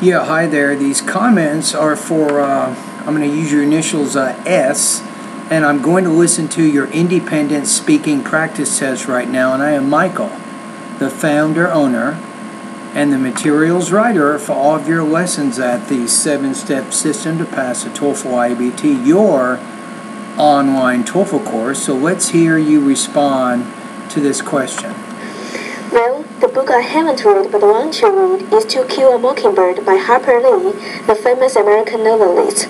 Yeah, hi there. These comments are for, I'm going to use your initials S, and I'm going to listen to your independent speaking practice test right now. And I am Michael, the founder, owner, and the materials writer for all of your lessons at the 7-step system to pass the TOEFL IBT, your online TOEFL course. So let's hear you respond to this question. Well, the book I haven't read but want to read is To Kill a Mockingbird by Harper Lee, the famous American novelist.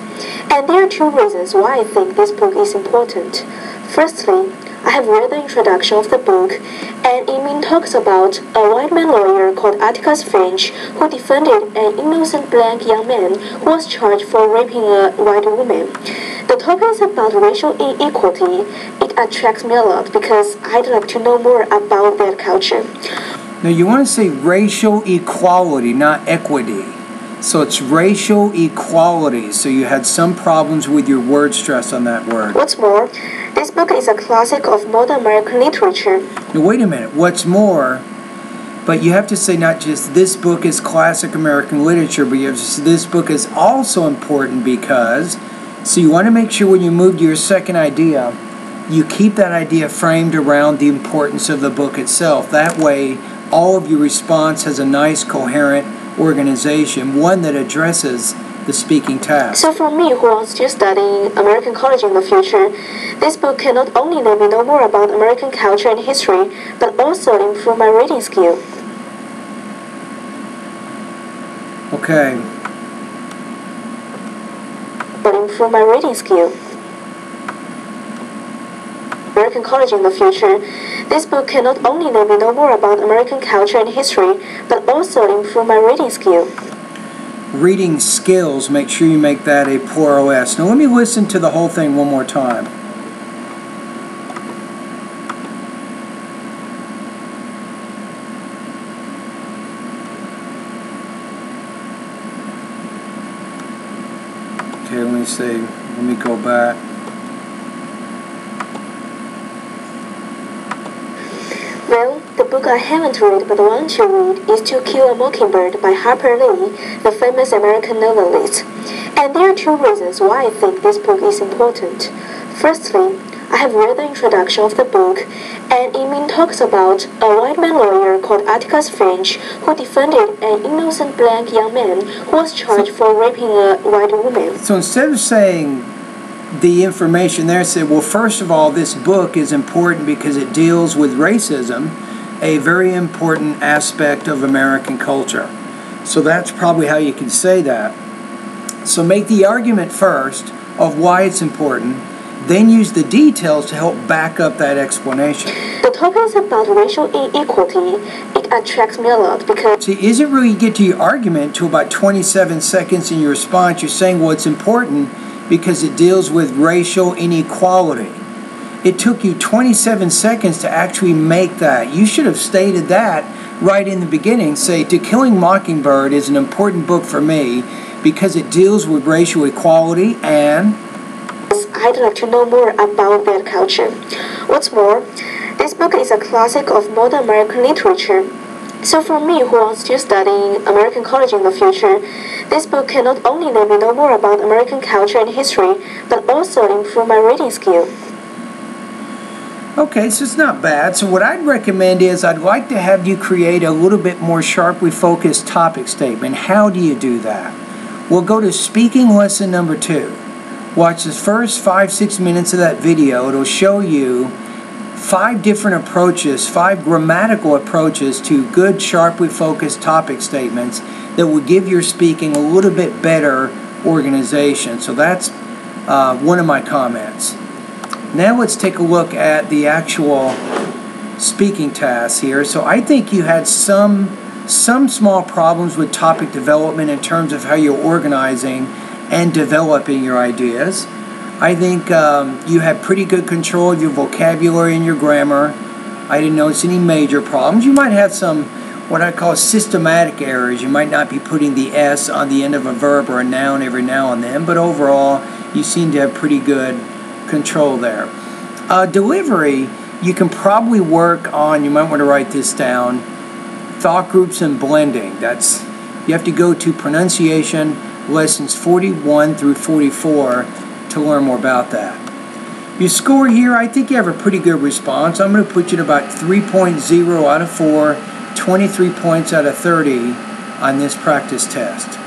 And there are two reasons why I think this book is important. Firstly, I have read the introduction of the book, and it talks about a white man lawyer called Atticus Finch who defended an innocent black young man who was charged for raping a white woman. The topic is about racial inequality. It attracts me a lot because I'd like to know more about that culture. Now you want to say racial equality, not equity. So it's racial equality. So you had some problems with your word stress on that word. What's more, this book is a classic of modern American literature. Now wait a minute. What's more, but you have to say not just this book is classic American literature, but you have to say this book is also important because, so you want to make sure when you move to your second idea, you keep that idea framed around the importance of the book itself. That way, all of your response has a nice, coherent organization, one that addresses the speaking task. So for me, who wants to study American college in the future, this book can not only let me know more about American culture and history, but also improve my reading skill. Okay. But improve my reading skill. American college in the future, this book can not only let me know more about American culture and history, but also improve my reading skill. Reading skills, make sure you make that a plural S. Now let me listen to the whole thing one more time. Okay, let me see. Let me go back. Well, the book I haven't read but want to read is To Kill a Mockingbird by Harper Lee, the famous American novelist. And there are two reasons why I think this book is important. Firstly, I have read the introduction of the book, and it talks about a white man lawyer called Atticus Finch who defended an innocent black young man who was charged for raping a white woman. So instead of saying the information there, say, well, first of all, this book is important because it deals with racism, a very important aspect of American culture. So that's probably how you can say that. So make the argument first of why it's important, then use the details to help back up that explanation. The topic is about racial inequality. It attracts me a lot because... See, isn't really you get to your argument to about 27 seconds in your response. You're saying, well, it's important because it deals with racial inequality. It took you 27 seconds to actually make that. You should have stated that right in the beginning. Say, To Killing Mockingbird is an important book for me because it deals with racial equality and... I'd like to know more about that culture. What's more, this book is a classic of modern American literature. So for me, who wants to study American college in the future, this book can not only let me know more about American culture and history, but also improve my reading skill. Okay, so it's not bad. So what I'd recommend is I'd like to have you create a little bit more sharply focused topic statement. How do you do that? We'll go to speaking lesson number 2. Watch the first 5-6 minutes of that video. It'll show you 5 different approaches, 5 grammatical approaches to good, sharply focused topic statements that will give your speaking a little bit better organization. So that's one of my comments. Now let's take a look at the actual speaking task here. So I think you had some small problems with topic development in terms of how you're organizing and developing your ideas. I think you had pretty good control of your vocabulary and your grammar. I didn't notice any major problems. You might have some what I call systematic errors. You might not be putting the S on the end of a verb or a noun every now and then, but overall you seem to have pretty good control there. Delivery, you can probably work on, you might want to write this down, thought groups and blending. That's You have to go to pronunciation lessons 41 through 44 to learn more about that. Your score here, I think you have a pretty good response. I'm going to put you at about 3.0 out of 4, 23 points out of 30 on this practice test.